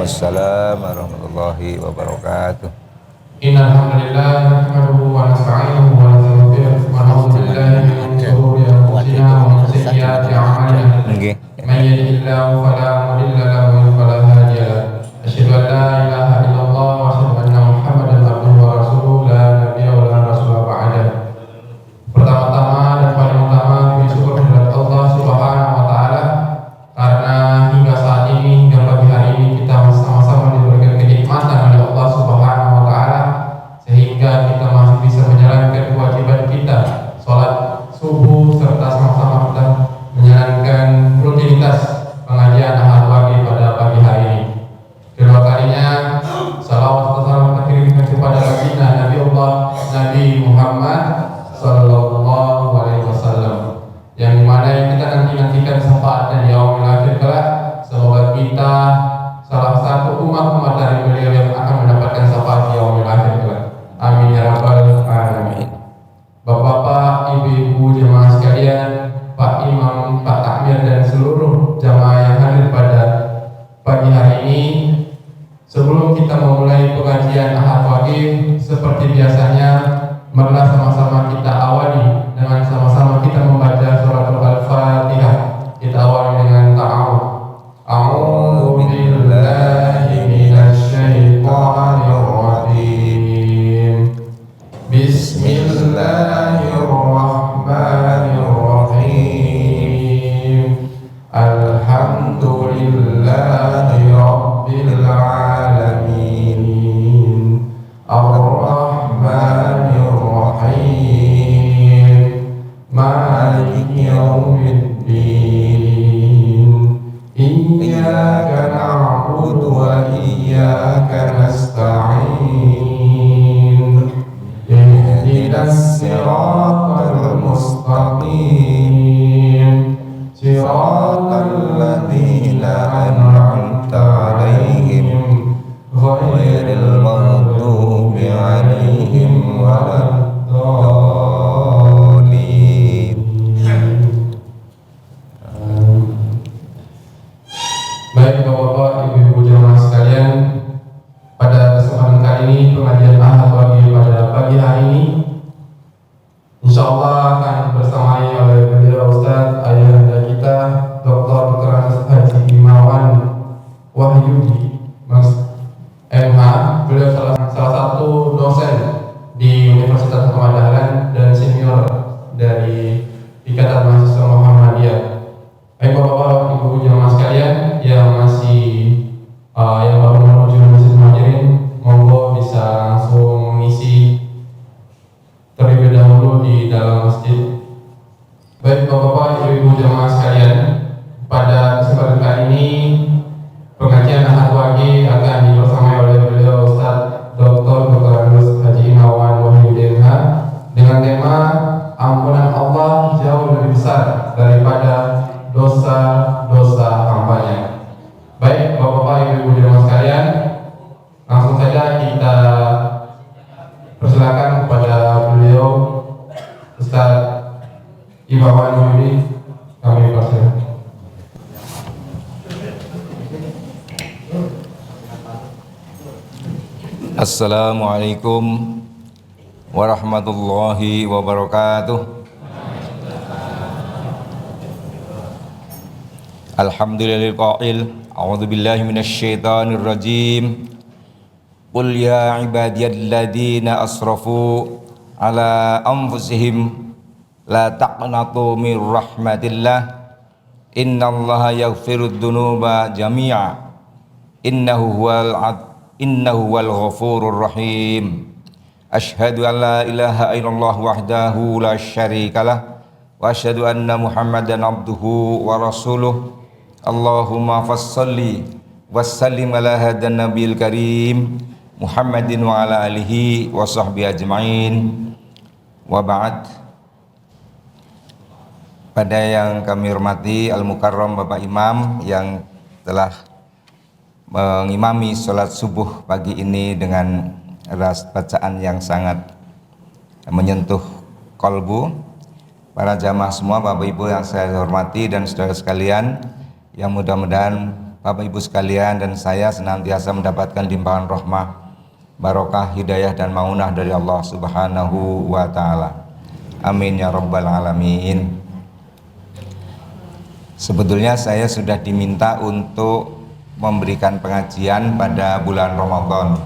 Waalaikumsalam warahmatullahi wabarakatuh. Innal hamdalillah nahmaduhu wa nasta'inuhu wa nastaghfiruh wa na'udzu billahi min shururi anfusina wa min sayyiati a'malina. Man yahdihillahu fala mudilla lahu wa fala hadiya lahu. Asyhadu an la ilaha illallah wa asyhadu anna Muhammadan abduhu wa rasuluhu la nabiyya wa la rasula ba'da. Pertama-tama dan paling utama bersyukur kepada Allah Subhanahu wa taala karena hingga saat ini, hingga pagi hari ini kita sama-sama diberikan kenikmatan oleh Allah Subhanahu wa taala sehingga kita masih bisa menjalankan kewajiban kita sholat subuh serta sama-sama kita menjalankan rutinitas pengajian ahad pagi pada pagi hari ini. Kedua kalinya salawat serta salam terkirimkan kepada baginda Nabi Allah Nabi Muhammad Sallallahu Alaihi Wasallam, yang dimana kita nantikan syafaatnya di yaumil akhir kelak. Semoga kita salah satu umat dari beliau yang akan mendapatkan syafaat di yaumil akhir kelak. Amin ya rabbal alamin. Bapak-bapak, ibu-ibu, jemaah sekalian, Pak Imam, Pak Takmir, dan seluruh jamaah yang hadir pada pagi hari ini, sebelum kita memulai pengajian ahad pagi, seperti biasanya, marilah sama-sama kita awali dengan sama-sama kita membaca suratul Al-Fatihah. Kita awali dengan ta'awud. A'udzu billahi minasy syaithanir rajim. Bismillahirrahmanirrahim. Alhamdulillahi rabbil alamin. Ar-Rahmanir Rahim. Maliki yaumiddin. Iyyaka na'budu wa iyyaka nasta'in. Ihdinas siratal mustaqim. Siratal ladzina an'amta 'alaihim ghairil maghdubi 'alaihim waladdallin. Baik Bapak, Ibu-ibu jemaah sekalian, pada kesempatan kali ini pengajian ahad pagi pada pagi hari ini insyaallah akan bersamai oleh beliau Ustaz ayahanda kita Dr. Haji Imawan Wahyudi Mas MH. Beliau salah satu dosen di Universitas Ahmad Dahlan dan senior dari Ikatan Mahasiswa Muhammadiyah. Baik Bapak-bapak, Ibu jemaah sekalian yang yang baru menuju Masjid Muhajirin, monggo bisa langsung mengisi terlebih dahulu di dalam masjid. Baik Bapak-bapak, Ibu jemaah sekalian, pada kesempatan kali ini pengajian ahad pagi akan dibersamai oleh beliau Ustaz Dr. Haji Imawan Wahyudi MH dengan tema ampunan Allah jauh lebih besar daripada dosa-dosa hambanya. Baik Bapak-bapak, Ibu jemaah sekalian, langsung saja kita persilakan kepada beliau Ustaz Imawan Wahyudi, kami persilakan. Assalamualaikum warahmatullahi wabarakatuh. Alhamdulillahil qail, a'udzu billahi minasy syaithanir rajim. Qul ya ibadiyalladzina asrafu ala anfusihim la taqnatu mir rahmatillah. Innallaha yaghfirud dzunuba jami'a. Innahu huwal ghafurur rahim. Asyhadu an la ilaha illallah wahdahu la syarikalah wa asyhadu anna Muhammadan abduhu wa rasuluh. Allahumma fassalli wassallim ala hadan nabiyil karim Muhammadin wa ala alihi wa sahbihi ajma'in. Wa ba'd. Pada yang kami hormati Al-Mukarram Bapak Imam yang telah mengimami sholat subuh pagi ini dengan ras bacaan yang sangat menyentuh kolbu. Para jamaah semua, Bapak Ibu yang saya hormati dan saudara sekalian, yang mudah-mudahan Bapak Ibu sekalian dan saya senantiasa mendapatkan limpahan rahmah, barokah, hidayah dan maunah dari Allah Subhanahu wa taala. Amin ya rabbal alamin. Sebetulnya saya sudah diminta untuk memberikan pengajian pada bulan Ramadan.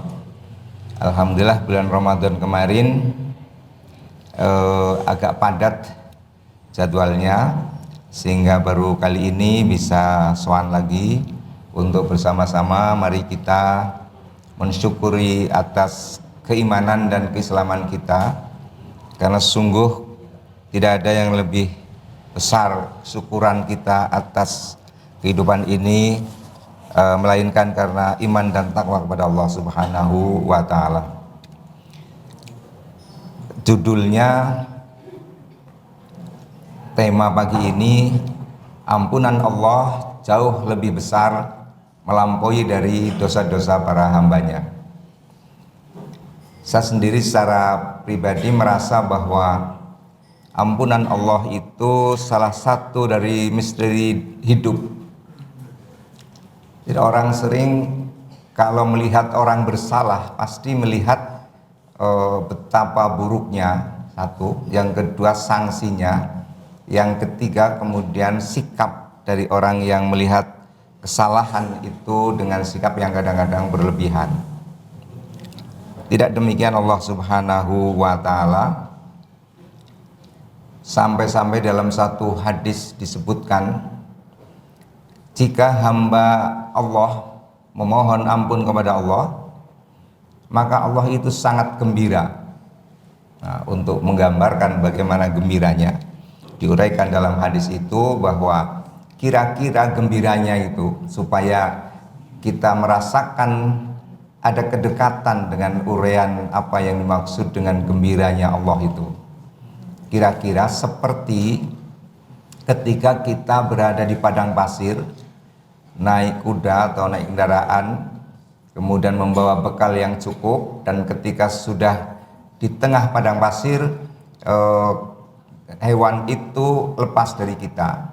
Alhamdulillah bulan Ramadan kemarin agak padat jadwalnya, sehingga baru kali ini bisa sowan lagi untuk bersama-sama mari kita mensyukuri atas keimanan dan keislaman kita, karena sungguh tidak ada yang lebih besar syukuran kita atas kehidupan ini melainkan karena iman dan takwa kepada Allah Subhanahu wa taala. Judulnya, tema pagi ini, ampunan Allah jauh lebih besar melampaui dari dosa-dosa para hambanya. Saya sendiri secara pribadi merasa bahwa ampunan Allah itu salah satu dari misteri hidup. Jadi orang sering kalau melihat orang bersalah pasti melihat betapa buruknya, satu, yang kedua sanksinya, yang ketiga kemudian sikap dari orang yang melihat kesalahan itu dengan sikap yang kadang-kadang berlebihan. Tidak demikian Allah Subhanahu wa taala. Sampai-sampai dalam satu hadis disebutkan, jika hamba Allah memohon ampun kepada Allah, maka Allah itu sangat gembira. Nah, untuk menggambarkan bagaimana gembiranya, diuraikan dalam hadis itu bahwa kira-kira gembiranya itu supaya kita merasakan ada kedekatan dengan uraian apa yang dimaksud dengan gembiranya Allah itu. Kira-kira seperti ketika kita berada di padang pasir, naik kuda atau naik kendaraan, kemudian membawa bekal yang cukup, dan ketika sudah di tengah padang pasir, hewan itu lepas dari kita,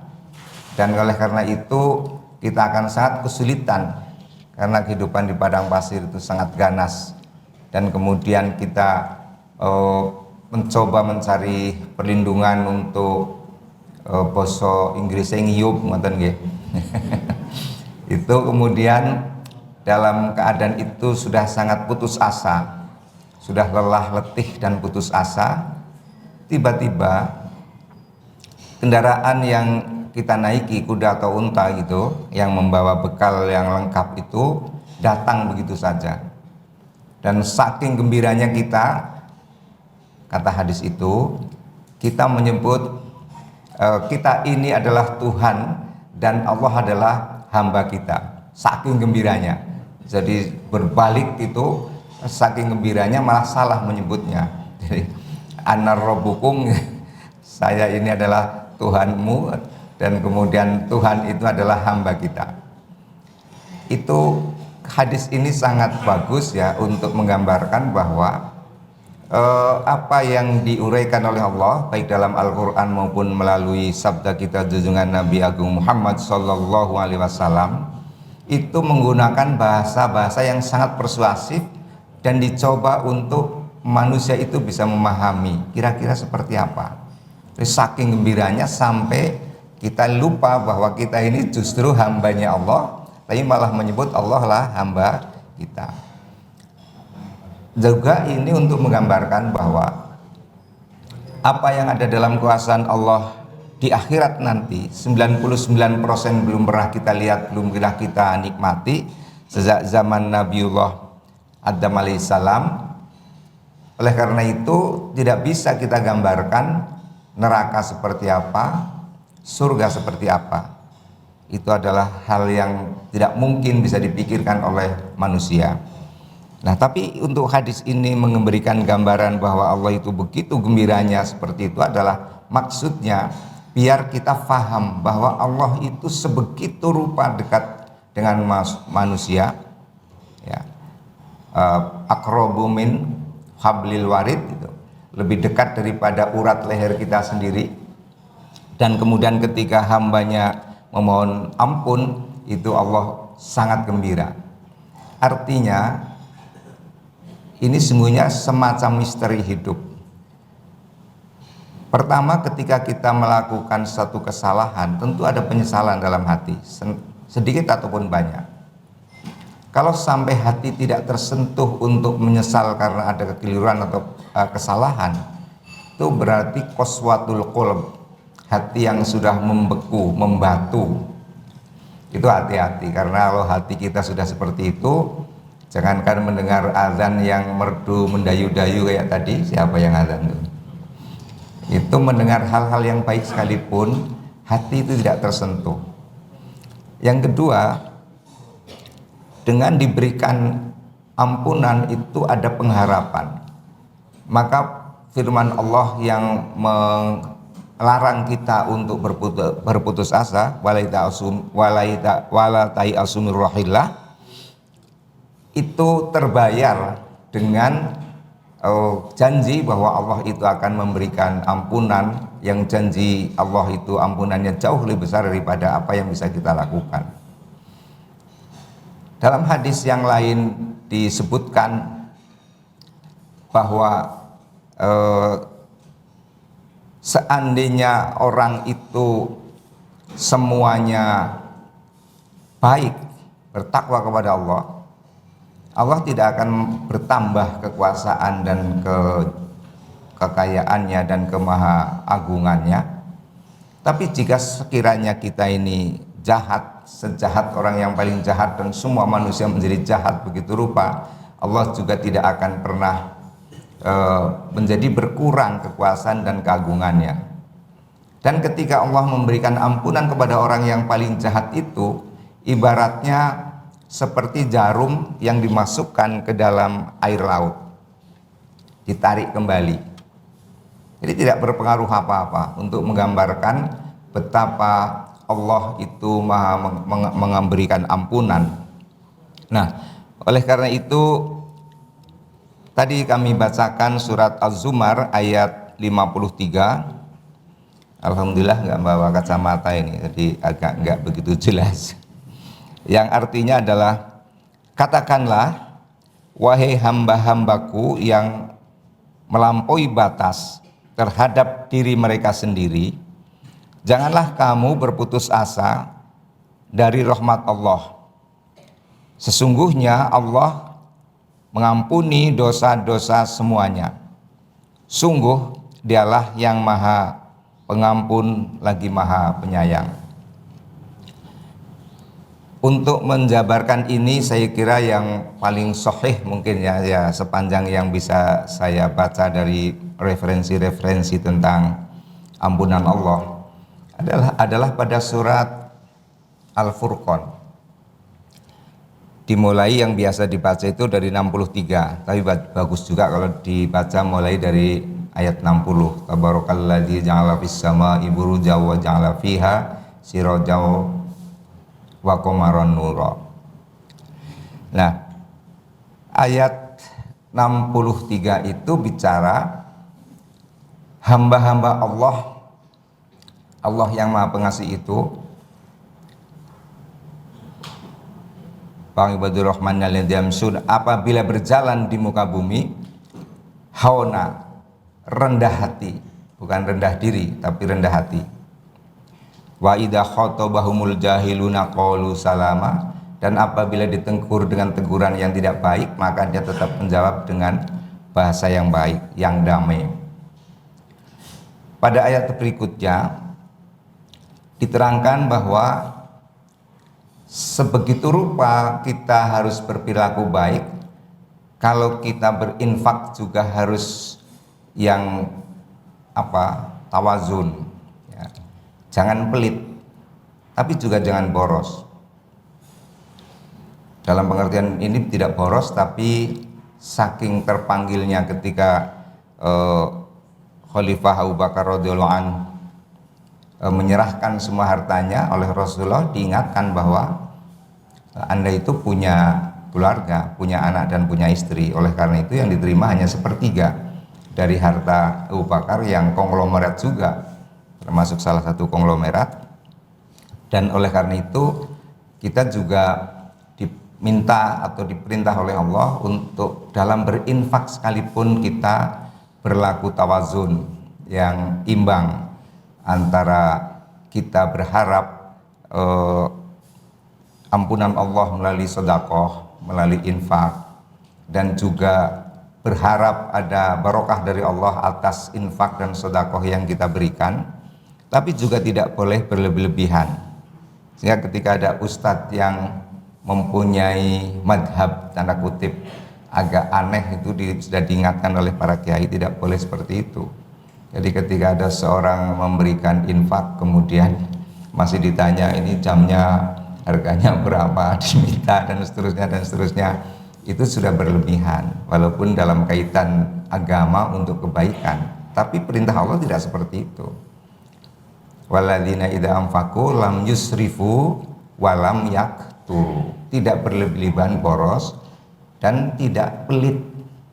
dan oleh karena itu kita akan sangat kesulitan karena kehidupan di padang pasir itu sangat ganas, dan kemudian kita mencoba mencari perlindungan untuk basa Inggris ngiyup ngoten nggih. Itu kemudian dalam keadaan itu sudah sangat putus asa, sudah lelah, letih dan putus asa, tiba-tiba kendaraan yang kita naiki, kuda atau unta gitu, yang membawa bekal yang lengkap itu datang begitu saja. Dan saking gembiranya kita, kata hadis itu, kita menyebut kita ini adalah Tuhan dan Allah adalah hamba kita. Saking gembiranya. Jadi berbalik itu, saking gembiranya malah salah menyebutnya. Jadi anar rabbukum, saya ini adalah Tuhanmu, dan kemudian Tuhan itu adalah hamba kita. Itu hadis ini sangat bagus ya untuk menggambarkan bahwa apa yang diuraikan oleh Allah baik dalam Al-Quran maupun melalui sabda kita junjungan Nabi Agung Muhammad Sallallahu Alaihi Wasallam itu menggunakan bahasa-bahasa yang sangat persuasif dan dicoba untuk manusia itu bisa memahami kira-kira seperti apa. Jadi saking gembiranya sampai kita lupa bahwa kita ini justru hambanya Allah, tapi malah menyebut Allah lah hamba kita. Juga ini untuk menggambarkan bahwa apa yang ada dalam kekuasaan Allah di akhirat nanti 99% belum pernah kita lihat, belum pernah kita nikmati sejak zaman Nabiullah Adam alaihissalam. Oleh karena itu tidak bisa kita gambarkan neraka seperti apa, surga seperti apa. Itu adalah hal yang tidak mungkin bisa dipikirkan oleh manusia. Nah, tapi untuk hadis ini memberikan gambaran bahwa Allah itu begitu gembiranya seperti itu adalah maksudnya biar kita faham bahwa Allah itu sebegitu rupa dekat dengan manusia, ya, aqrabu min hablil warid, itu lebih dekat daripada urat leher kita sendiri. Dan kemudian ketika hambanya memohon ampun, itu Allah sangat gembira. Artinya ini sungguhnya semacam misteri hidup. Pertama, ketika kita melakukan satu kesalahan, tentu ada penyesalan dalam hati, sedikit ataupun banyak. Kalau sampai hati tidak tersentuh untuk menyesal karena ada kekeliruan atau kesalahan, itu berarti qaswatul qulub, hati yang sudah membeku, membatu. Itu hati-hati, karena kalau hati kita sudah seperti itu, jangankan mendengar azan yang merdu mendayu-dayu kayak tadi, siapa yang azan itu mendengar hal-hal yang baik sekalipun, hati itu tidak tersentuh. Yang kedua, dengan diberikan ampunan itu ada pengharapan. Maka firman Allah yang melarang kita untuk berputus asa, walatai asumir rahillah, itu terbayar dengan janji bahwa Allah itu akan memberikan ampunan, yang janji Allah itu ampunannya jauh lebih besar daripada apa yang bisa kita lakukan. Dalam hadis yang lain disebutkan bahwa seandainya orang itu semuanya baik, bertakwa kepada Allah, Allah tidak akan bertambah kekuasaan dan kekayaannya dan kemahaagungannya. Tapi jika sekiranya kita ini jahat, sejahat orang yang paling jahat dan semua manusia menjadi jahat begitu rupa, Allah juga tidak akan pernah menjadi berkurang kekuasaan dan keagungannya. Dan ketika Allah memberikan ampunan kepada orang yang paling jahat itu, ibaratnya seperti jarum yang dimasukkan ke dalam air laut, ditarik kembali. Jadi tidak berpengaruh apa-apa, untuk menggambarkan betapa Allah itu maha memberikan ampunan. Nah, oleh karena itu tadi kami bacakan surat Az-Zumar ayat 53. Alhamdulillah nggak bawa kacamata ini, jadi agak nggak begitu jelas. Yang artinya adalah, katakanlah wahai hamba-hambaku yang melampaui batas terhadap diri mereka sendiri, janganlah kamu berputus asa dari rahmat Allah. Sesungguhnya Allah mengampuni dosa-dosa semuanya. Sungguh Dialah yang maha pengampun lagi maha penyayang. Untuk menjabarkan ini saya kira yang paling sahih mungkin ya sepanjang yang bisa saya baca dari referensi-referensi tentang ampunan Allah adalah pada surat Al-Furqan. Dimulai yang biasa dibaca itu dari 63, tapi bagus juga kalau dibaca mulai dari ayat 60. Tabarakalladzi ja'ala fis samaa'i burujan wa ja'ala fiha sirajan wa qamaran nura. Nah, ayat 63 itu bicara hamba-hamba Allah yang Maha Pengasih itu, Ibadur Rahman yamsun, apabila berjalan di muka bumi hauna, rendah hati, bukan rendah diri tapi rendah hati. Wa idza khatabahumul jahiluna qalu salama, dan apabila ditegur dengan teguran yang tidak baik maka dia tetap menjawab dengan bahasa yang baik, yang damai. Pada ayat berikutnya diterangkan bahwa sebegitu rupa kita harus berperilaku baik. Kalau kita berinfak juga harus yang tawazun. Jangan pelit, tapi juga jangan boros. Dalam pengertian ini tidak boros, tapi saking terpanggilnya ketika Khalifah Abu Bakar radhiyallahu anhu menyerahkan semua hartanya oleh Rasulullah, diingatkan bahwa Anda itu punya keluarga, punya anak dan punya istri. Oleh karena itu yang diterima hanya sepertiga dari harta Abu Bakar yang konglomerat juga, termasuk salah satu konglomerat. Dan oleh karena itu kita juga minta atau diperintah oleh Allah untuk dalam berinfak sekalipun kita berlaku tawazun yang imbang antara kita berharap ampunan Allah melalui sedekah, melalui infak, dan juga berharap ada barokah dari Allah atas infak dan sedekah yang kita berikan, tapi juga tidak boleh berlebih-lebihan. Sehingga ketika ada ustadz yang mempunyai madhab tanda kutip agak aneh, itu sudah diingatkan oleh para kiai tidak boleh seperti itu. Jadi ketika ada seorang memberikan infak kemudian masih ditanya ini jamnya harganya berapa, diminta dan seterusnya, itu sudah berlebihan. Walaupun dalam kaitan agama untuk kebaikan, tapi perintah Allah tidak seperti itu. Walladzina idza anfaqu lam yusrifu wa lam yaqturu, tidak berlebih-lebihan boros dan tidak pelit.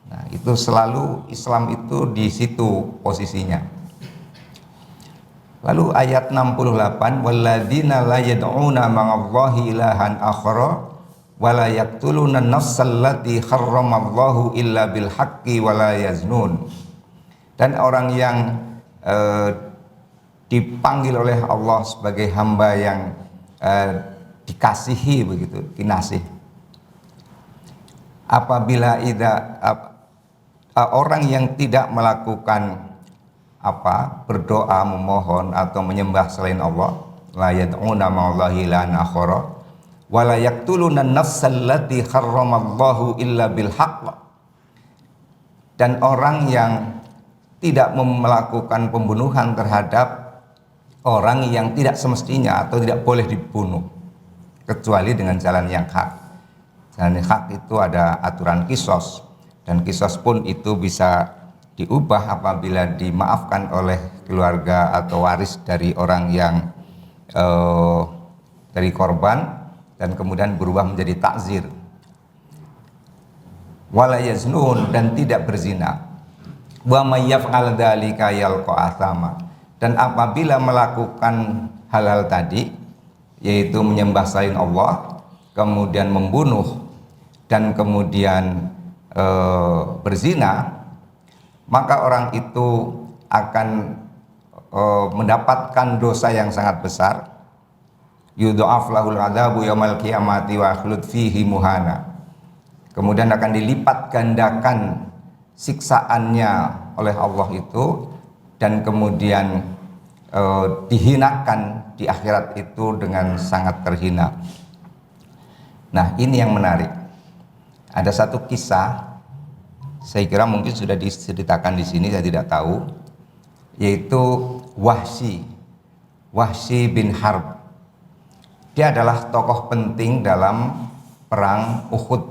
Nah, itu selalu Islam itu di situ posisinya. Lalu ayat 68, walladzina la yad'una ma'allahi ilahan akhara wa la yaqtuluna an-nafsal lati harramallahu illa bil haqqi wa la yaznun. Dan orang yang dipanggil oleh Allah sebagai hamba yang dikasihi begitu, kinasih. Apabila orang yang tidak melakukan berdoa, memohon atau menyembah selain Allah, la yad'una ma'allahi ilahan akhara wa la yaqtuluna an-nafsal lati harramallahu illa bil haqq, dan orang yang tidak melakukan pembunuhan terhadap orang yang tidak semestinya atau tidak boleh dibunuh kecuali dengan jalan yang hak. Jalan yang hak itu ada aturan kisos, dan kisos pun itu bisa diubah apabila dimaafkan oleh keluarga atau waris dari orang yang dari korban, dan kemudian berubah menjadi takzir. Wala yaznun, dan tidak berzina. Wa may yaf'al dzalika yalqa athama, dan apabila melakukan hal-hal tadi, yaitu menyembah selain Allah, kemudian membunuh, dan kemudian berzina, maka orang itu akan mendapatkan dosa yang sangat besar. Yudha'af lahul adzabu yaumal qiyamati wa khulud fihi muhana. Kemudian akan dilipat gandakan siksaannya oleh Allah itu, dan kemudian dihinakan di akhirat itu dengan sangat terhina. Nah, ini yang menarik. Ada satu kisah, saya kira mungkin sudah diceritakan di sini, saya tidak tahu, yaitu Wahsy bin Harb. Dia adalah tokoh penting dalam perang Uhud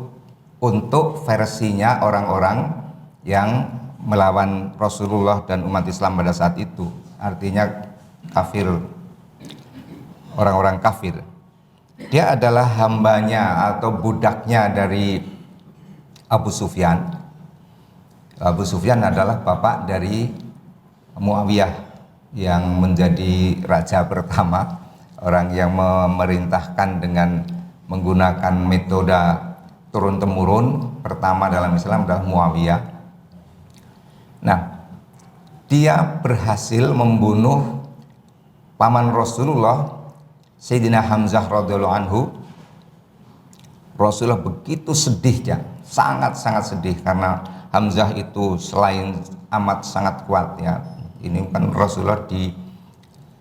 untuk versinya orang-orang yang melawan Rasulullah dan umat Islam pada saat itu, artinya kafir, orang-orang kafir. Dia adalah hambanya atau budaknya dari Abu Sufyan. Abu Sufyan adalah bapak dari Muawiyah yang menjadi raja pertama, orang yang memerintahkan dengan menggunakan metode turun-temurun. Pertama dalam Islam adalah Muawiyah. Nah, dia berhasil membunuh paman Rasulullah, Sayyidina Hamzah radhiyallahu anhu. Rasulullah begitu sedihnya, sangat-sangat sedih, karena Hamzah itu selain amat sangat kuat ya, ini kan Rasulullah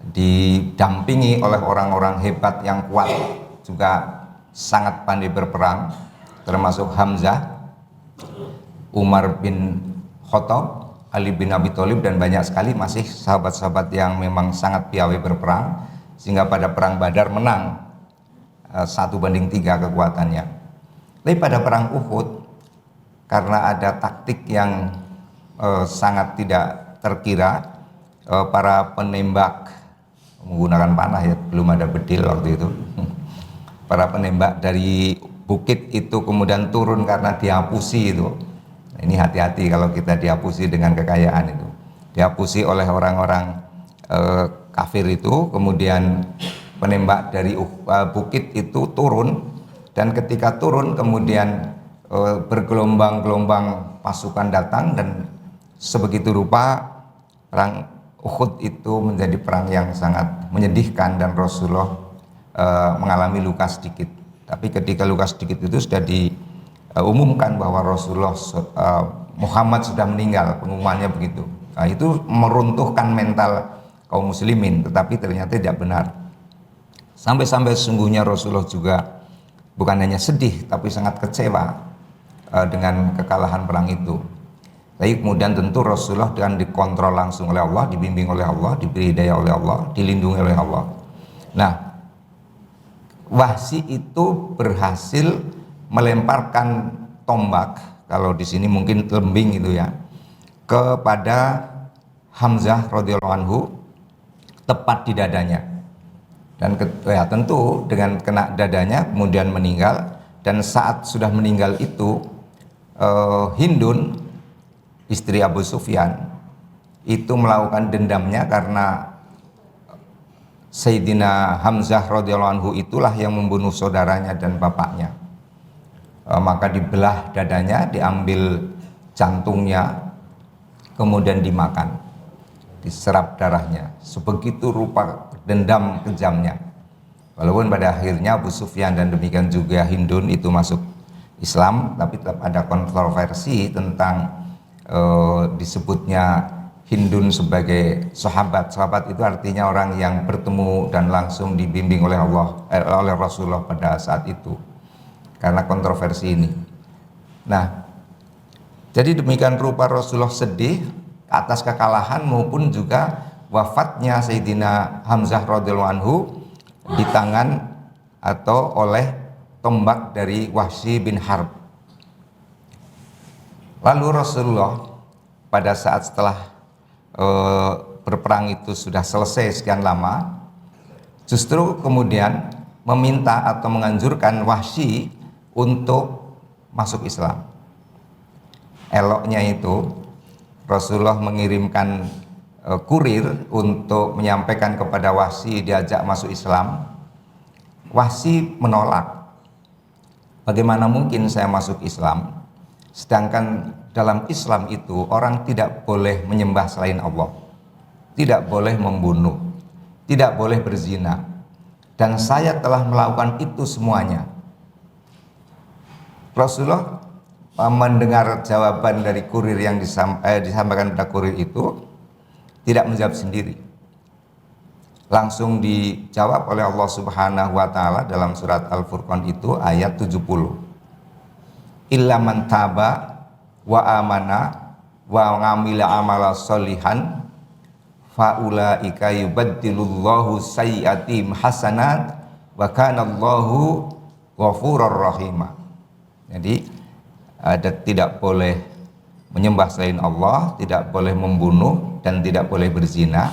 didampingi oleh orang-orang hebat yang kuat, juga sangat pandai berperang, termasuk Hamzah, Umar bin Khattab, Ali bin Abi Thalib, dan banyak sekali masih sahabat-sahabat yang memang sangat piawai berperang, sehingga pada perang Badar menang 1:3 kekuatannya. Tapi pada perang Uhud, karena ada taktik yang sangat tidak terkira, para penembak menggunakan panah ya, belum ada bedil waktu itu. Para penembak dari bukit itu kemudian turun karena dihapusi itu. Nah, ini hati-hati kalau kita dihapusi dengan kekayaan itu. Dihapusi oleh orang-orang kafir itu, kemudian penembak dari bukit itu turun Dan ketika turun kemudian bergelombang-gelombang pasukan datang, dan sebegitu rupa perang Uhud itu menjadi perang yang sangat menyedihkan dan Rasulullah mengalami luka sedikit. Tapi ketika luka sedikit itu sudah diumumkan bahwa Rasulullah Muhammad sudah meninggal, pengumumannya begitu. Nah, itu meruntuhkan mental kaum muslimin, tetapi ternyata tidak benar. Sampai-sampai sesungguhnya Rasulullah juga bukan hanya sedih, tapi sangat kecewa dengan kekalahan perang itu. Tapi kemudian tentu Rasulullah dengan dikontrol langsung oleh Allah, dibimbing oleh Allah, diberi hidayah oleh Allah, dilindungi oleh Allah. Nah, Wahsy itu berhasil melemparkan tombak, kalau di sini mungkin lembing itu ya, kepada Hamzah radhiyallahu anhu, tepat di dadanya. Dan ya tentu dengan kena dadanya kemudian meninggal. Dan saat sudah meninggal itu Hindun, istri Abu Sufyan, itu melakukan dendamnya karena Sayyidina Hamzah radhiyallahu anhu itulah yang membunuh saudaranya dan bapaknya. Maka dibelah dadanya, diambil jantungnya, kemudian dimakan, diserap darahnya. Sebegitu rupa dendam kejamnya. Walaupun pada akhirnya Abu Sufyan dan demikian juga Hindun itu masuk Islam, tapi tetap ada kontroversi tentang disebutnya Hindun sebagai sahabat. Sahabat itu artinya orang yang bertemu dan langsung dibimbing oleh Allah, oleh Rasulullah pada saat itu. Karena kontroversi ini. Nah, jadi demikian rupa Rasulullah sedih atas kekalahan maupun juga wafatnya Sayyidina Hamzah radhiyallahu anhu di tangan atau oleh tombak dari Wahsy bin Harb. Lalu Rasulullah pada saat setelah berperang itu sudah selesai sekian lama, justru kemudian meminta atau menganjurkan Wahsy untuk masuk Islam. Eloknya itu Rasulullah mengirimkan kurir untuk menyampaikan kepada Wahsy diajak masuk Islam. Wahsy menolak. Bagaimana mungkin saya masuk Islam? Sedangkan dalam Islam itu orang tidak boleh menyembah selain Allah, tidak boleh membunuh, tidak boleh berzina, dan saya telah melakukan itu semuanya. Rasulullah mendengar jawaban dari kurir yang disampaikan pada kurir itu, tidak menjawab sendiri. Langsung dijawab oleh Allah Subhanahu wa taala dalam surat Al-Furqan itu ayat 70. Illa man taba wa amana wa ngamila amala sholihan faulaika yubaddilullahu sayyi'atihim hasanat wa kana Allahu ghafurur rahim. Jadi tidak boleh menyembah selain Allah, tidak boleh membunuh, dan tidak boleh berzina.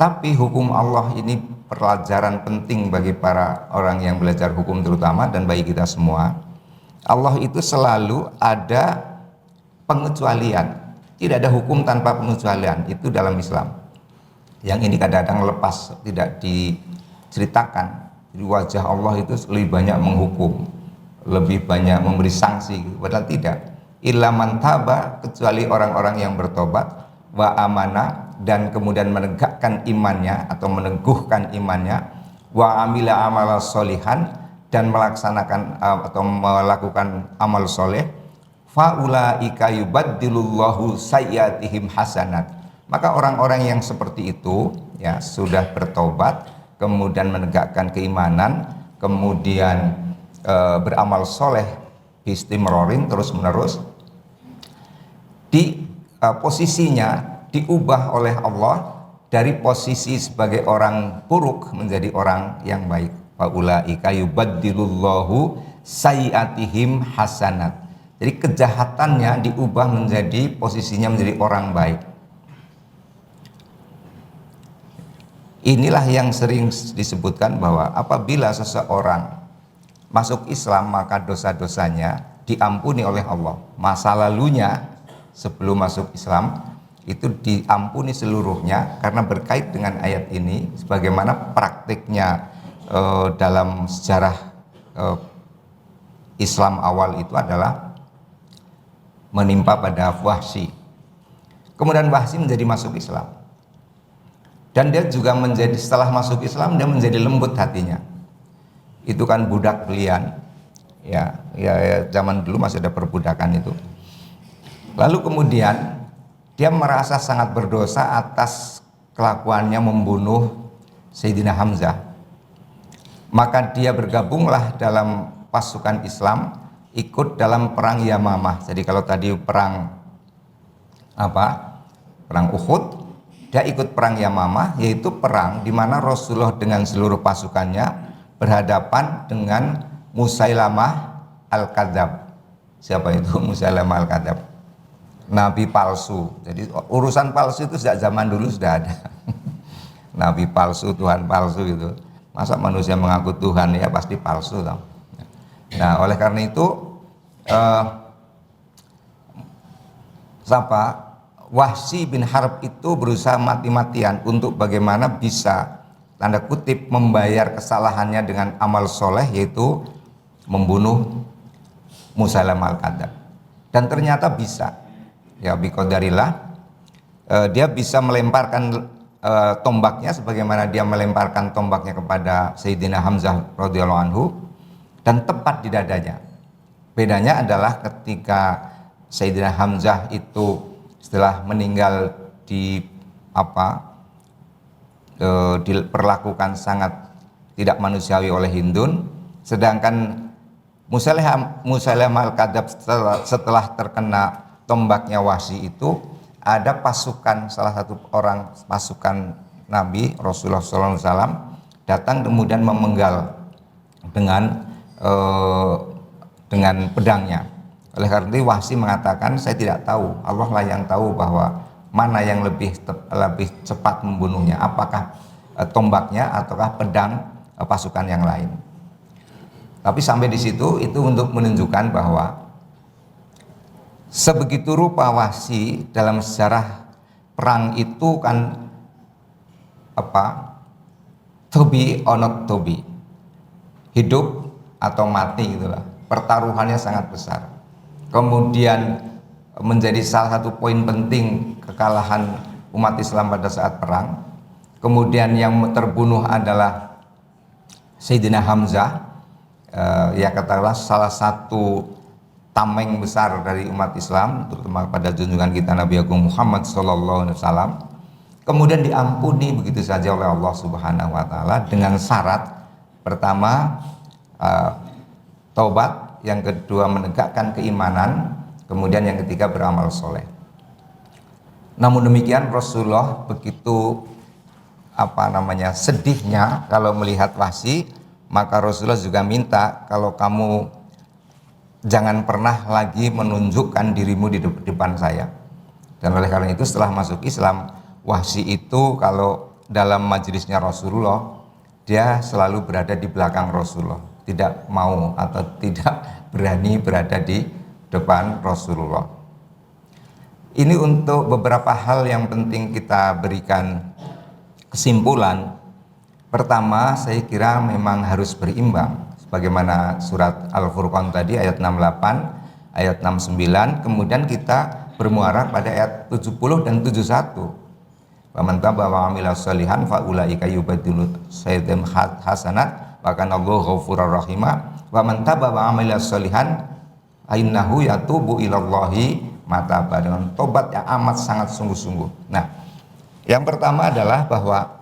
Tapi hukum Allah ini pelajaran penting bagi para orang yang belajar hukum terutama, dan bagi kita semua. Allah itu selalu ada pengecualian. Tidak ada hukum tanpa pengecualian, itu dalam Islam. Yang ini kadang-kadang lepas, tidak diceritakan. Di wajah Allah itu lebih banyak menghukum, lebih banyak memberi sanksi, padahal tidak. Illa man taba, kecuali orang-orang yang bertobat, wa amana, dan kemudian menegakkan imannya atau meneguhkan imannya, wa amila amala sholihan, dan melaksanakan atau melakukan amal soleh, faulaika yubaddilullahu sayyiatihim hasanat. Maka orang-orang yang seperti itu ya sudah bertobat, kemudian menegakkan keimanan, kemudian beramal soleh istimrorin terus menerus, di posisinya diubah oleh Allah dari posisi sebagai orang buruk menjadi orang yang baik. Faulaika yubaddilullahu sayyiatihim hasanat. Jadi kejahatannya diubah menjadi posisinya menjadi orang baik. Inilah yang sering disebutkan bahwa apabila seseorang masuk Islam maka dosa-dosanya diampuni oleh Allah. Masa lalunya sebelum masuk Islam itu diampuni seluruhnya, karena berkait dengan ayat ini sebagaimana praktiknya dalam sejarah Islam awal itu adalah menimpa pada Wahsy. Kemudian Wahsy menjadi masuk Islam. Dan dia juga menjadi, setelah masuk Islam dia menjadi lembut hatinya. Itu kan budak belian. Ya, zaman dulu masih ada perbudakan itu. Lalu kemudian dia merasa sangat berdosa atas kelakuannya membunuh Sayyidina Hamzah. Maka dia bergabunglah dalam pasukan Islam, ikut dalam perang Yamamah. Jadi kalau tadi perang Uhud, dia ikut perang Yamamah, yaitu perang di mana Rasulullah dengan seluruh pasukannya berhadapan dengan Musailamah Al-Kadzab. Siapa itu Musailamah Al-Kadzab? Nabi palsu. Jadi urusan palsu itu sejak zaman dulu sudah ada. Nabi palsu, Tuhan palsu gitu. Masa manusia mengaku Tuhan, ya pasti palsu tau. Nah, oleh karena itu Wahsy bin Harb itu berusaha mati-matian untuk bagaimana bisa tanda kutip membayar kesalahannya dengan amal soleh, yaitu membunuh Musailamah Al-Kadzab. Dan ternyata bisa, ya biqadarillah, dia bisa melemparkan tombaknya sebagaimana dia melemparkan tombaknya kepada Sayyidina Hamzah radhiyallahu anhu, dan tepat di dadanya. Bedanya adalah ketika Sayyidina Hamzah itu setelah meninggal diperlakukan sangat tidak manusiawi oleh Hindun, sedangkan Musailamah Al-Kadzab setelah terkena tombaknya Wahsy itu ada pasukan, salah satu orang pasukan Nabi Rasulullah SAW datang kemudian memenggal dengan pedangnya. Oleh karena itu Wahsy mengatakan, saya tidak tahu, Allah lah yang tahu bahwa mana yang lebih cepat membunuhnya, apakah tombaknya ataukah pedang pasukan yang lain. Tapi sampai di situ itu untuk menunjukkan bahwa sebegitu rupa Wahsy dalam sejarah perang itu kan to be or not to be, hidup atau mati gitulah, pertaruhannya sangat besar. Kemudian menjadi salah satu poin penting kekalahan umat Islam pada saat perang. Kemudian yang terbunuh adalah Sayyidina Hamzah, ya katakanlah salah satu tameng besar dari umat Islam, terutama pada junjungan kita Nabi Agung Muhammad SAW. Kemudian diampuni begitu saja oleh Allah Subhanahu Wa Taala dengan syarat pertama taubat, yang kedua menegakkan keimanan, kemudian yang ketiga beramal soleh. Namun demikian Rasulullah begitu sedihnya kalau melihat Wahsy, maka Rasulullah juga minta kalau kamu jangan pernah lagi menunjukkan dirimu di depan saya. Dan oleh karena itu setelah masuk Islam, Wahsy itu kalau dalam majelisnya Rasulullah, dia selalu berada di belakang Rasulullah, tidak mau atau tidak berani berada di depan Rasulullah. Ini untuk beberapa hal yang penting kita berikan kesimpulan. Pertama, saya kira memang harus berimbang sebagaimana surat Al-Furqan tadi ayat 68, ayat 69, kemudian kita bermuara pada ayat 70 dan 71. Wa man taba wa amila sholihan fa ulaika yubaddilu sayyi'atim hasanat wa kana Allahu ghafurur rahima wa man taba wa amila sholihan innahu yatubu ilallahi mataba, dengan tobat yang amat sangat sungguh-sungguh. Nah, yang pertama adalah bahwa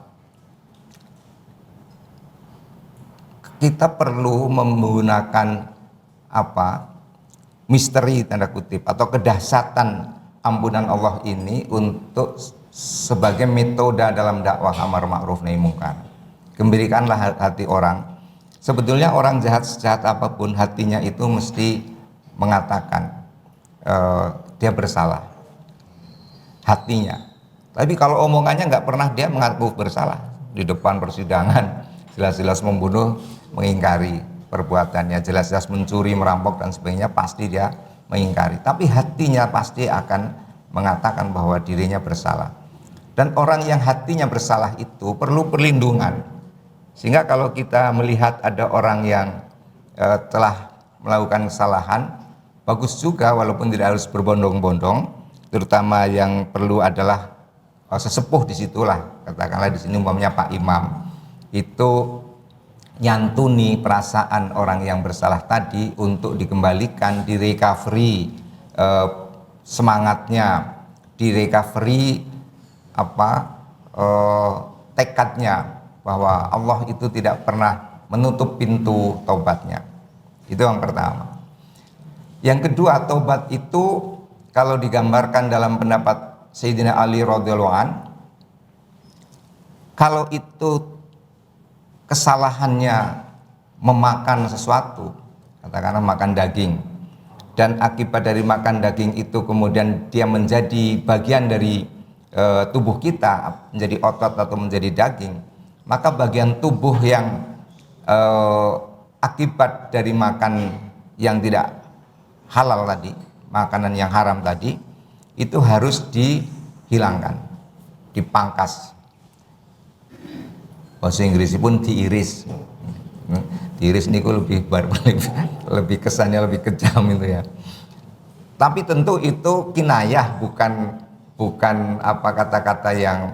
kita perlu menggunakan misteri tanda kutip atau kedahsyatan ampunan Allah ini untuk sebagai metode dalam dakwah amar ma'ruf nahi munkar. Gembirikanlah hati orang. Sebetulnya orang jahat sejahat apapun hatinya itu mesti mengatakan dia bersalah, hatinya. Tapi kalau omongannya nggak pernah dia mengaku bersalah, di depan persidangan jelas-jelas membunuh, mengingkari perbuatannya, jelas-jelas mencuri, merampok dan sebagainya, pasti dia mengingkari. Tapi hatinya pasti akan mengatakan bahwa dirinya bersalah. Dan orang yang hatinya bersalah itu perlu perlindungan. Sehingga kalau kita melihat ada orang yang telah melakukan kesalahan, bagus juga walaupun tidak harus berbondong-bondong, terutama yang perlu adalah sesepuh disitulah, katakanlah di sini umpamanya Pak Imam, itu nyantuni perasaan orang yang bersalah tadi untuk dikembalikan, direcovery semangatnya, direcovery tekadnya bahwa Allah itu tidak pernah menutup pintu taubatnya. Itu yang pertama. Yang kedua, taubat itu kalau digambarkan dalam pendapat Sayyidina Ali radhiyallahu an, kalau itu kesalahannya memakan sesuatu, katakanlah makan daging, dan akibat dari makan daging itu kemudian dia menjadi bagian dari tubuh kita, menjadi otot atau menjadi daging, maka bagian tubuh yang akibat dari makan yang tidak halal tadi, makanan yang haram tadi, itu harus dihilangkan, dipangkas. Bahasa Inggris pun diiris. Diiris niku lebih kesannya lebih kejam itu ya. Tapi tentu itu kinayah, bukan apa kata-kata yang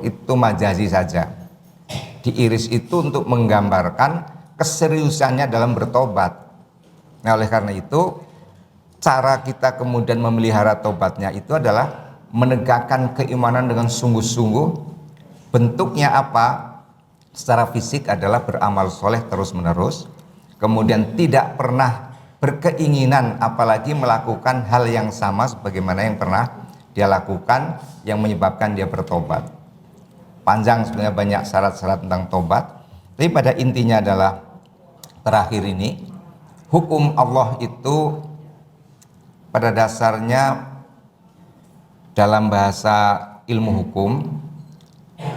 itu majazi saja. Diiris itu untuk menggambarkan keseriusannya dalam bertobat. Nah, oleh karena itu cara kita kemudian memelihara tobatnya itu adalah menegakkan keimanan dengan sungguh-sungguh. Bentuknya apa? Secara fisik adalah beramal soleh terus-menerus, kemudian tidak pernah berkeinginan apalagi melakukan hal yang sama sebagaimana yang pernah dia lakukan yang menyebabkan dia bertobat. Panjang sebenarnya, banyak syarat-syarat tentang tobat, tapi pada intinya adalah terakhir ini, hukum Allah itu pada dasarnya dalam bahasa ilmu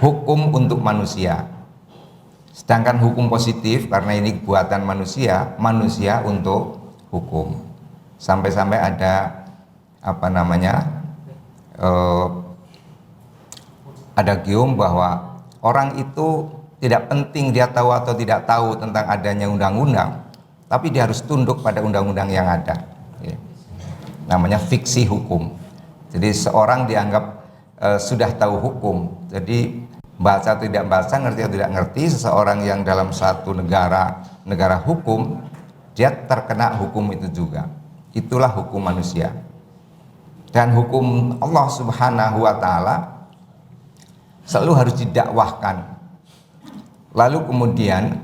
hukum untuk manusia. Sedangkan hukum positif karena ini buatan manusia untuk hukum. Sampai-sampai ada ada gium bahwa orang itu tidak penting dia tahu atau tidak tahu tentang adanya undang-undang, tapi dia harus tunduk pada undang-undang yang ada. Ya. Namanya fiksi hukum. Jadi seorang dianggap sudah tahu hukum. Jadi baca atau tidak baca, ngerti atau tidak ngerti, seseorang yang dalam satu negara hukum, dia terkena hukum itu juga. Itulah hukum manusia. Dan hukum Allah Subhanahu wa taala selalu harus didakwahkan. Lalu kemudian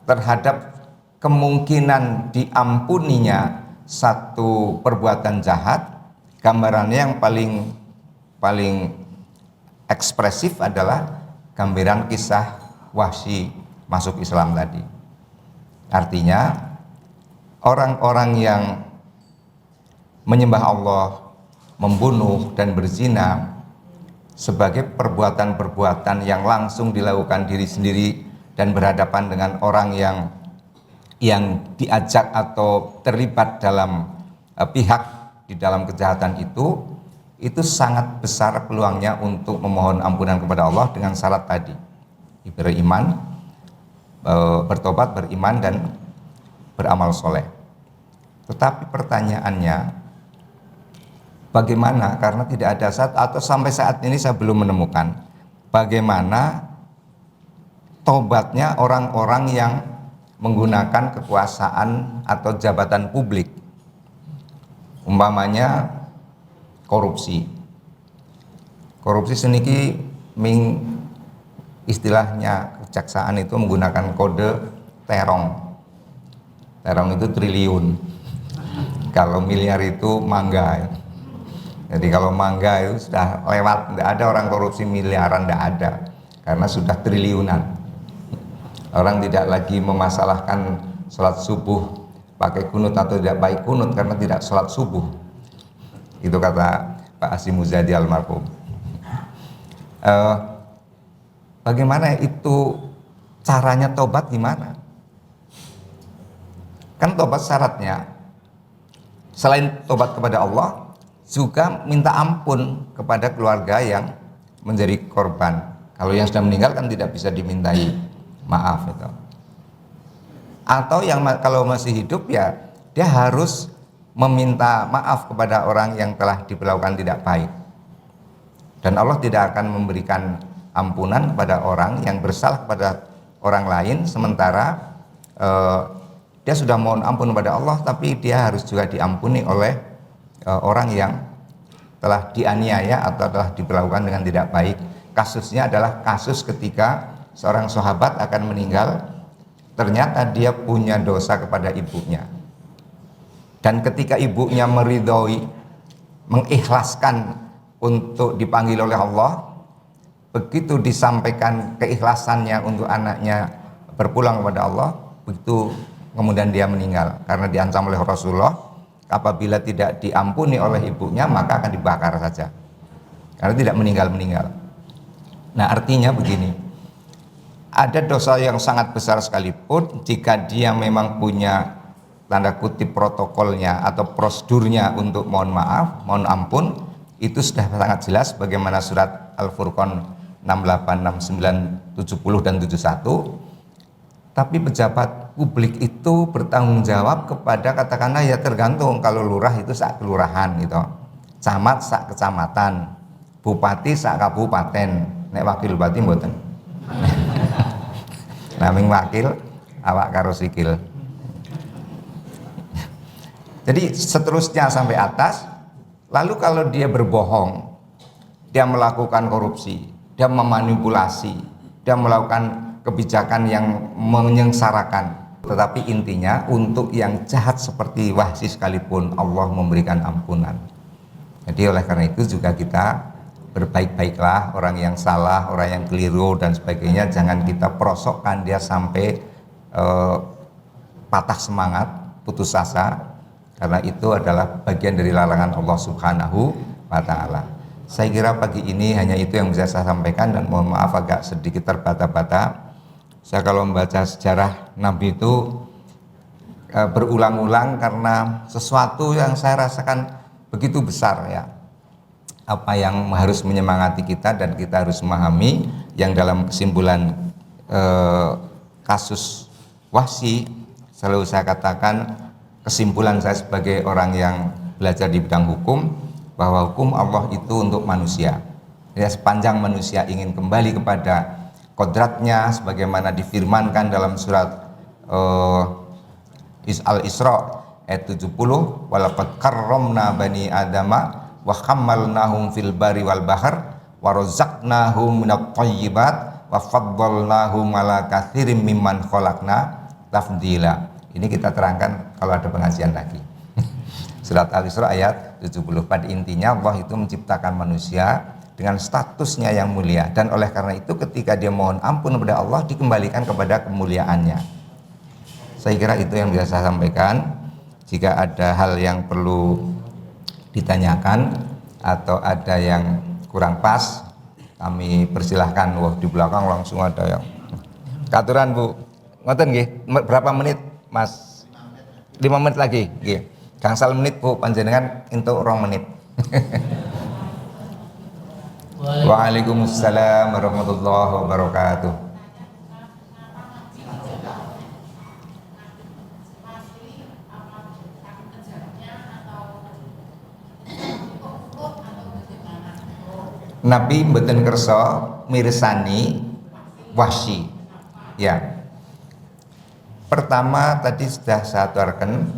terhadap kemungkinan diampuninya satu perbuatan jahat, gambarannya yang paling ekspresif adalah gambaran kisah Wahsy masuk Islam tadi. Artinya orang-orang yang menyembah Allah, membunuh dan berzina sebagai perbuatan-perbuatan yang langsung dilakukan diri sendiri dan berhadapan dengan orang yang diajak atau terlibat dalam pihak di dalam kejahatan itu sangat besar peluangnya untuk memohon ampunan kepada Allah dengan syarat tadi, beriman, bertobat, beriman dan beramal soleh. Tetapi pertanyaannya, bagaimana? Karena tidak ada atau sampai saat ini saya belum menemukan bagaimana tobatnya orang-orang yang menggunakan kekuasaan atau jabatan publik, umpamanya korupsi seniki istilahnya kejaksaan itu menggunakan kode terong itu triliun, kalau miliar itu mangga. Jadi kalau mangga itu sudah lewat, tidak ada orang korupsi miliaran, tidak ada, karena sudah triliunan. Orang tidak lagi memasalahkan sholat subuh pakai kunut atau tidak baik kunut karena tidak sholat subuh. Itu kata Pak Hasyim Muzadi almarhum. Bagaimana itu caranya tobat gimana? Kan tobat syaratnya selain tobat kepada Allah juga minta ampun kepada keluarga yang menjadi korban. Kalau yang sudah meninggal kan tidak bisa dimintai maaf itu. Atau yang kalau masih hidup ya dia harus meminta maaf kepada orang yang telah diperlakukan tidak baik. Dan Allah tidak akan memberikan ampunan kepada orang yang bersalah kepada orang lain sementara dia sudah mohon ampun kepada Allah, tapi dia harus juga diampuni oleh orang yang telah dianiaya atau telah diperlakukan dengan tidak baik. Kasusnya adalah kasus ketika seorang sahabat akan meninggal, ternyata dia punya dosa kepada ibunya, dan ketika ibunya meridhoi, mengikhlaskan untuk dipanggil oleh Allah, begitu disampaikan keikhlasannya untuk anaknya berpulang kepada Allah, begitu kemudian dia meninggal karena diancam oleh Rasulullah, apabila tidak diampuni oleh ibunya maka akan dibakar saja karena tidak meninggal. Nah, artinya begini, ada dosa yang sangat besar sekalipun jika dia memang punya tanda kutip protokolnya atau prosedurnya untuk mohon maaf, mohon ampun, itu sudah sangat jelas bagaimana surat Al-Furqan 68, 69, 70 dan 71. Tapi pejabat publik itu bertanggung jawab kepada, katakanlah ya tergantung, kalau lurah itu sak kelurahan gitu, camat sak kecamatan, bupati sak kabupaten, nek wakil bupati mboten. Naming wakil awak karo sikil. Jadi seterusnya sampai atas. Lalu kalau dia berbohong, dia melakukan korupsi, dia memanipulasi, dia melakukan kebijakan yang menyengsarakan, tetapi intinya untuk yang jahat seperti Wahsy sekalipun Allah memberikan ampunan. Jadi oleh karena itu juga kita berbaik-baiklah, orang yang salah, orang yang keliru dan sebagainya, jangan kita prosokkan dia sampai patah semangat, putus asa, karena itu adalah bagian dari larangan Allah Subhanahu wa Ta'ala. Saya kira pagi ini hanya itu yang bisa saya sampaikan, dan mohon maaf agak sedikit terbata-bata. Saya kalau membaca sejarah Nabi itu berulang-ulang karena sesuatu yang saya rasakan begitu besar ya, apa yang harus menyemangati kita, dan kita harus memahami yang dalam kesimpulan kasus Wahsy selalu saya katakan, kesimpulan saya sebagai orang yang belajar di bidang hukum, bahwa hukum Allah itu untuk manusia. Ya, sepanjang manusia ingin kembali kepada kodratnya sebagaimana difirmankan dalam surat Al-Isra ayat 70, walaqad karramna bani adama wa hamalnahum fil bari wal bahr wa razaqnahum minat thayyibat wa faddalnahum ala katsirin mimman khalaqna tafdila. Ini kita terangkan kalau ada pengajian lagi. Surat Al-Isra ayat 70. Pada intinya Allah itu menciptakan manusia dengan statusnya yang mulia, dan oleh karena itu ketika dia mohon ampun kepada Allah, dikembalikan kepada kemuliaannya. Saya kira itu yang bisa saya sampaikan. Jika ada hal yang perlu ditanyakan atau ada yang kurang pas, kami persilahkan. Wah, di belakang langsung ada yang katuran Bu. Ngoten nggih, berapa menit Mas? 5 menit lagi nggih. Gangsal menit Bu, panjenengan entuk 2 menit. Waalaikumsalam warahmatullahi wabarakatuh. Nabi mboten kersa mirsani Wahsy. Ya. Pertama tadi sudah saya aturkan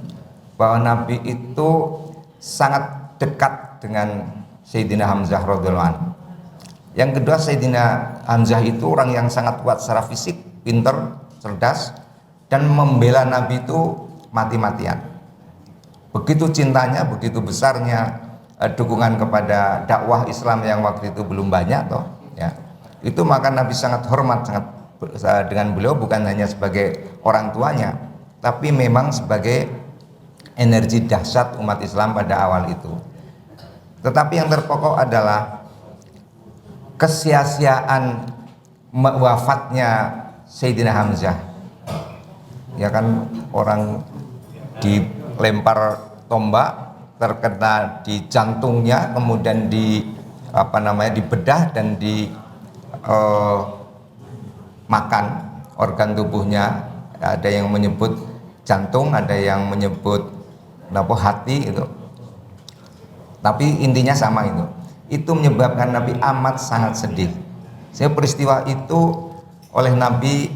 bahwa Nabi itu sangat dekat dengan Sayyidina Hamzah radhiyallahu anhu. Yang kedua, Sayyidina Hamzah itu orang yang sangat kuat secara fisik, pinter, cerdas, dan membela Nabi itu mati-matian. Begitu cintanya, begitu besarnya dukungan kepada dakwah Islam yang waktu itu belum banyak toh, ya. Itu maka Nabi sangat hormat dengan beliau, bukan hanya sebagai orang tuanya, tapi memang sebagai energi dahsyat umat Islam pada awal itu. Tetapi yang terpokok adalah kesia-siaan wafatnya Sayyidina Hamzah. Ya kan, orang dilempar tombak, terkena di jantungnya, kemudian dibedah dan makan organ tubuhnya, Ada yang menyebut jantung, ada yang menyebut hati itu. Tapi intinya sama itu. Itu menyebabkan Nabi amat sangat sedih. Sehingga peristiwa itu oleh Nabi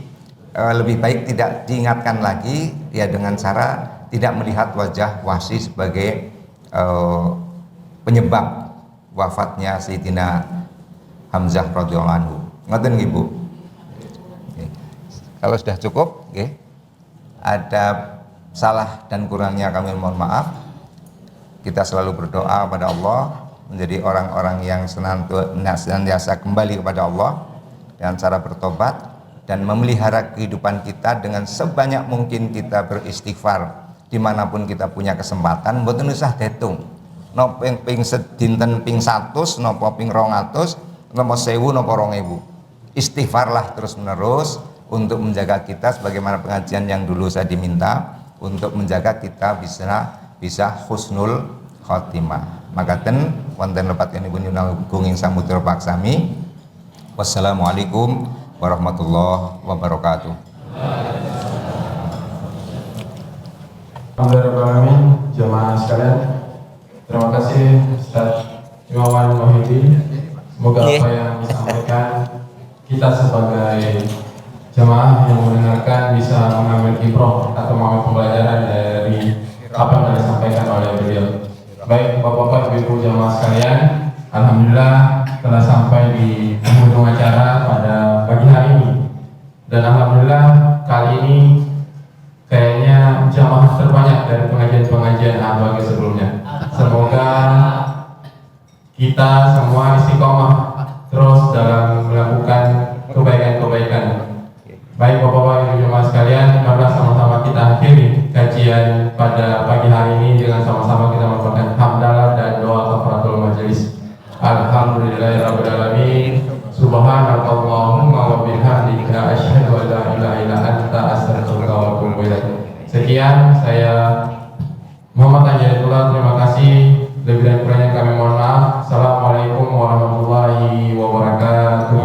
lebih baik tidak diingatkan lagi, ya dengan cara tidak melihat wajah Wahsy sebagai penyebab wafatnya Sayyidina Hamzah radhiyallahu anhu. Ngoten nggih Bu. Kalau sudah cukup, ada salah dan kurangnya kami mohon maaf. Kita selalu berdoa pada Allah menjadi orang-orang yang senantiasa kembali kepada Allah dengan cara bertobat dan memelihara kehidupan kita dengan sebanyak mungkin kita beristighfar dimanapun kita punya kesempatan. Mboten usah dihitung napa ping sedinten ping 100 napa ping 200 napa 1000 napa 2000. Istighfarlah terus menerus untuk menjaga kita sebagaimana pengajian yang dulu saya diminta untuk menjaga kita bisa husnul khotimah. Makaten wonten lepatkenipun nyuwun ing samudra paksami. Wassalamualaikum warahmatullahi wabarakatuh. Alhamdulillah, jemaah sekalian, terima kasih Ustaz Imawan Muhyiddin. Semoga apa yang disampaikan kita sebagai jemaah yang mendengarkan bisa mengambil ibrah atau mengambil pembelajaran dari apa yang telah disampaikan oleh beliau. Baik Bapak-bapak, Ibu jemaah sekalian, alhamdulillah telah sampai di penghujung acara pada pagi hari ini. Dan alhamdulillah kali ini kayaknya jamaah terbanyak dari pengajian-pengajian ABG sebelumnya. Semoga kita semua istiqomah terus dalam melakukan kebaikan-kebaikan. Baik Bapak-bapak, Ibu jemaah sekalian, marilah sama-sama kita akhiri kajian pada pagi hari ini dengan sama-sama kita melakukan hamdalah dan doa kafaratul majelis. Alhamdulillahirabbil alamin. Subhanakallahumma wa bihamdika asyhadu an la ilaha illa anta astaghfiruka wa atubu ilaik. Sekian, saya Muhammad Anjarullah, terima kasih. Lebih dan kurangnya kami mohon maaf. Assalamualaikum warahmatullahi wabarakatuh.